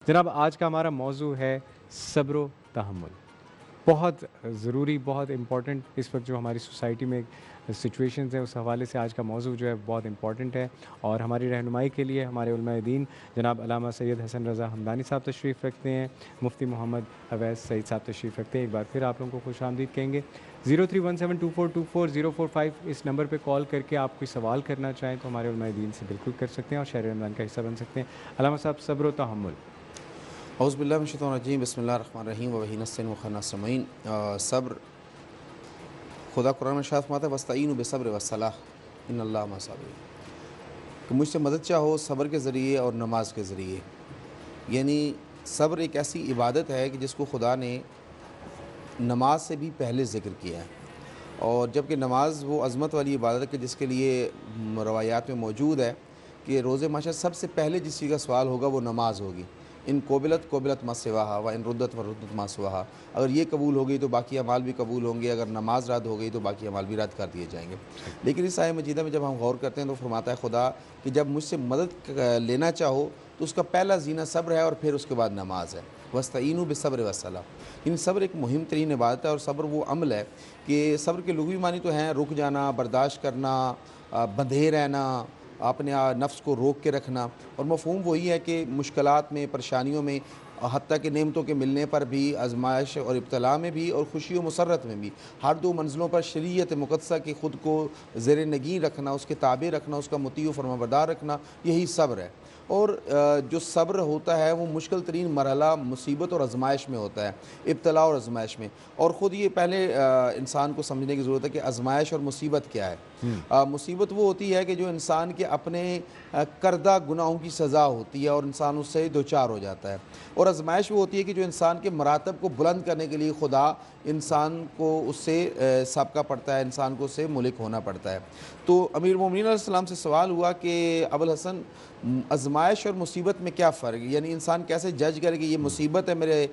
جناب آج کا ہمارا موضوع ہے صبر و تحمل. بہت ضروری، بہت امپورٹنٹ اس وقت جو ہماری سوسائٹی میں سچویشنز ہیں اس حوالے سے آج کا موضوع جو ہے بہت امپورٹنٹ ہے. اور ہماری رہنمائی کے لیے ہمارے علماء دین جناب علامہ سید حسن رضا ہمدانی صاحب تشریف رکھتے ہیں. مفتی محمد اویس سعید صاحب تشریف رکھتے ہیں. ایک بار پھر آپ لوگوں کو خوش آمدید کہیں گے. 031724244045 اس نمبر پہ کال کر کے آپ کوئی سوال کرنا چاہیں تو ہمارے علماء دین سے بالکل کر سکتے ہیں اور شہر رمضان کا حصہ بن سکتے ہیں. علامہ صاحب، صبر و تحمل. اعوذ باللہ من الشیطان الرجیم، بسم اللہ الرحمن الرحیم، وبہ نستعین وخنا سمعین. صبر، خدا قرآن میں ارشاد فرماتا ہے وَاسْتَعِینُوا بِالصَّبْرِ وَالصَّلَاةِ إِنَّ اللَّهَ مَعَ الصَّابِرِينَ، کہ مجھ سے مدد چاہو صبر کے ذریعے اور نماز کے ذریعے. یعنی صبر ایک ایسی عبادت ہے کہ جس کو خدا نے نماز سے بھی پہلے ذکر کیا ہے، اور جبکہ نماز وہ عظمت والی عبادت ہے کہ جس کے لیے روایات میں موجود ہے کہ روز محشر سب سے پہلے جس چیز کا سوال ہوگا وہ نماز ہوگی. ان قبلت ما سواہا و ان ردت ما سواہا، اگر یہ قبول ہوگی تو باقی اعمال بھی قبول ہوں گے، اگر نماز رد ہو گئی تو باقی اعمال بھی رد کر دیے جائیں گے. لیکن اس آیہ مجیدہ میں جب ہم غور کرتے ہیں تو فرماتا ہے خدا کہ جب مجھ سے مدد لینا چاہو تو اس کا پہلا زینہ صبر ہے اور پھر اس کے بعد نماز ہے. وَاسْتَعِینُوا بِالصَّبْرِ وَالصَّلَاةِ، یعنی صبر ایک مہم ترین عبادت ہے. اور صبر وہ عمل ہے کہ صبر کے لغوی معنی تو ہیں رک جانا، برداشت کرنا، بندھے رہنا، اپنے نفس کو روک کے رکھنا. اور مفہوم وہی ہے کہ مشکلات میں، پریشانیوں میں، حتیٰ کہ نعمتوں کے ملنے پر بھی، آزمائش اور ابتلاء میں بھی، اور خوشی و مسرت میں بھی، ہر دو منزلوں پر شریعت مقدسہ کی خود کو زیر نگین رکھنا، اس کے تابع رکھنا، اس کا مطیع و فرمانبردار رکھنا، یہی صبر ہے. اور جو صبر ہوتا ہے وہ مشکل ترین مرحلہ مصیبت اور آزمائش میں ہوتا ہے، ابتلاء اور آزمائش میں. اور خود یہ پہلے انسان کو سمجھنے کی ضرورت ہے کہ آزمائش اور مصیبت کیا ہے. مصیبت وہ ہوتی ہے کہ جو انسان کے اپنے کردہ گناہوں کی سزا ہوتی ہے اور انسان اس سے دوچار ہو جاتا ہے. اور آزمائش وہ ہوتی ہے کہ جو انسان کے مراتب کو بلند کرنے کے لیے خدا انسان کو اس سے سابقہ پڑتا ہے، انسان کو اس سے ملک ہونا پڑتا ہے. تو امیر المومنین علیہ السلام سے سوال ہوا کہ ابوالحسن، آزمائش اور مصیبت میں کیا فرق ہے؟ یعنی انسان کیسے جج کرے کہ یہ مصیبت ہے، میرے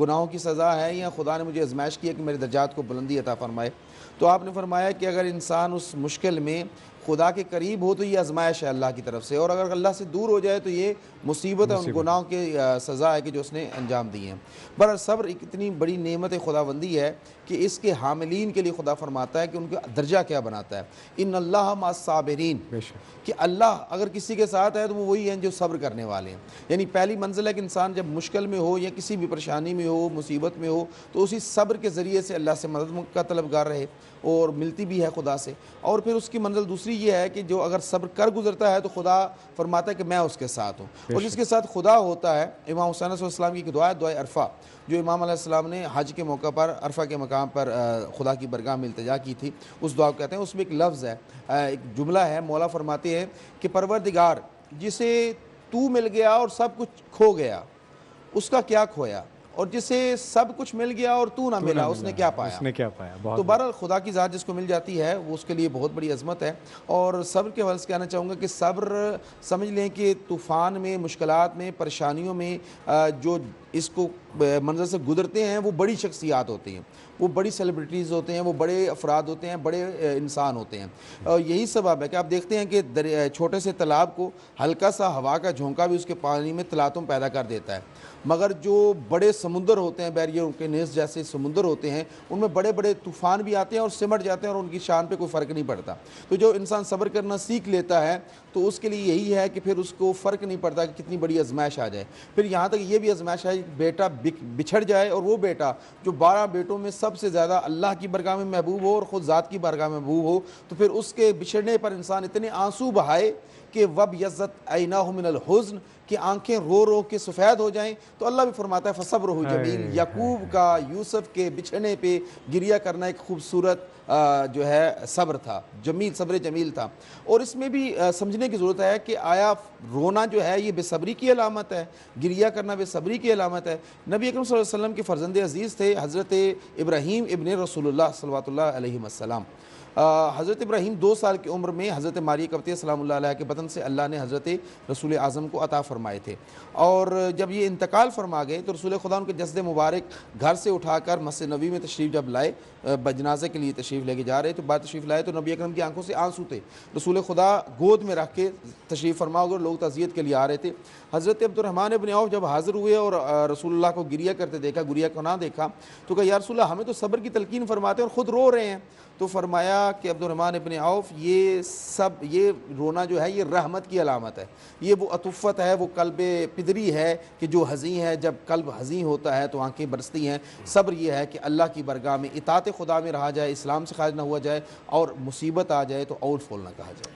گناہوں کی سزا ہے، یا خدا نے مجھے آزمائش کی ہے کہ میرے درجات کو بلندی عطا فرمائے؟ تو آپ نے فرمایا کہ اگر انسان اس مشکل میں خدا کے قریب ہو تو یہ آزمائش ہے اللہ کی طرف سے، اور اگر اللہ سے دور ہو جائے تو یہ مصیبت ہے، ان گناہوں کی سزا ہے کہ جو اس نے انجام دی ہیں. بہرحال صبر ایک اتنی بڑی نعمت خداوندی ہے کہ اس کے حاملین کے لیے خدا فرماتا ہے کہ ان کا درجہ کیا بناتا ہے. ان اللہ مع الصابرین، کہ اللہ اگر کسی کے ساتھ ہے تو وہ وہی ہیں جو صبر کرنے والے ہیں. یعنی پہلی منزل ہے کہ انسان جب مشکل میں ہو یا کسی بھی پریشانی میں ہو، مصیبت میں ہو، تو اسی صبر کے ذریعے سے اللہ سے مدد کا طلبگار رہے، اور ملتی بھی ہے خدا سے. اور پھر اس کی منزل دوسری یہ ہے کہ جو اگر صبر کر گزرتا ہے تو خدا فرماتا ہے کہ میں اس کے ساتھ ہوں. اور جس کے ساتھ خدا ہوتا ہے، امام حسین علیہ السلام کی ایک دعا ہے، دعائے عرفہ، جو امام علیہ السلام نے حج کے موقع پر عرفہ کے مقام پر خدا کی برگاہ میں التجا کی تھی، اس دعا کو کہتے ہیں. اس میں ایک لفظ ہے، ایک جملہ ہے، مولا فرماتے ہیں کہ پروردگار، جسے تو مل گیا اور سب کچھ کھو گیا اس کا کیا کھویا، اور جسے سب کچھ مل گیا اور تو نہ ملا اس نے کیا پایا. تو بہرحال خدا کی ذات جس کو مل جاتی ہے وہ اس کے لیے بہت بڑی عظمت ہے. اور صبر کے حوالے سے کہنا چاہوں گا کہ صبر سمجھ لیں کہ طوفان میں، مشکلات میں، پریشانیوں میں جو اس کو منظر سے گزرتے ہیں وہ بڑی شخصیات ہوتی ہیں، وہ بڑی سیلیبریٹیز ہوتے ہیں، وہ بڑے افراد ہوتے ہیں، بڑے انسان ہوتے ہیں. اور یہی سبب ہے کہ آپ دیکھتے ہیں کہ چھوٹے سے تالاب کو ہلکا سا ہوا کا جھونکا بھی اس کے پانی میں تلاطم پیدا کر دیتا ہے. مگر جو بڑے سمندر ہوتے ہیں، بیریر کے نیز جیسے سمندر ہوتے ہیں، ان میں بڑے بڑے طوفان بھی آتے ہیں اور سمٹ جاتے ہیں اور ان کی شان پہ کوئی فرق نہیں پڑتا. تو جو انسان صبر کرنا سیکھ لیتا ہے تو اس کے لیے یہی ہے کہ پھر اس کو فرق نہیں پڑتا کہ کتنی بڑی آزمائش آ جائے. پھر یہاں تک یہ بھی آزمائش ہے بیٹا بچھڑ جائے، اور وہ بیٹا جو 12 بیٹوں میں سب سے زیادہ اللہ کی بارگاہ میں محبوب ہو اور خود ذات کی بارگاہ میں محبوب ہو، تو پھر اس کے بچھڑنے پر انسان اتنے آنسو بہائے کہ وَبْيَضَّتْ عَيْنَاهُ مِنَ الْحُزْنِ، کہ آنکھیں رو رو کے سفید ہو جائیں. تو اللہ بھی فرماتا ہے فَصَبْرُهُ جَمِيلٌ، یعقوب کا یوسف کے بچھڑنے پہ گریہ کرنا ایک خوبصورت جو ہے صبر تھا، جمیل، صبر جمیل تھا. اور اس میں بھی سمجھنے کی ضرورت ہے کہ آیا رونا جو ہے یہ بے صبری کی علامت ہے، گریہ کرنا بے صبری کی علامت ہے؟ نبی اکرم صلی اللہ علیہ وسلم کے فرزند عزیز تھے حضرت ابراہیم ابن رسول اللہ صلی اللہ علیہ وسلم. حضرت ابراہیم 2 سال کی عمر میں حضرت ماریہ قبطیہ سلام اللہ علیہ کے بدن سے اللہ نے حضرت رسول اعظم کو عطا فرمائے تھے، اور جب یہ انتقال فرما گئے تو رسول خدا ان کے جسد مبارک گھر سے اٹھا کر مسجد نبوی میں تشریف جب لائے، جنازے کے لیے تشریف لے کے جا رہے تو بعد تشریف لائے تو نبی اکرم کی آنکھوں سے آنسو تھے، رسول خدا گود میں رکھ کے تشریف فرما ہو گئے، لوگ تعزیت کے لیے آ رہے تھے۔ حضرت عبد الرحمن ابن عوف جب حاضر ہوئے اور رسول اللہ کو گریہ کرتے دیکھا، گریہ کو نہ دیکھا تو کہا یا رسول اللہ ہمیں تو صبر کی تلقین فرماتے ہیں اور خود رو رہے ہیں، تو فرمایا کہ عبد الرحمن ابن عوف یہ رونا جو ہے یہ رحمت کی علامت ہے، یہ وہ عطوفت ہے، وہ قلب پدری ہے کہ جو حزین ہے، جب قلب حزین ہوتا ہے تو آنکھیں برستی ہیں۔ صبر یہ ہے کہ اللہ کی برگاہ میں اطاعت خدا میں رہا جائے، اسلام سے خارج نہ ہوا جائے، اور مصیبت آ جائے تو اول فول نہ کہا جائے۔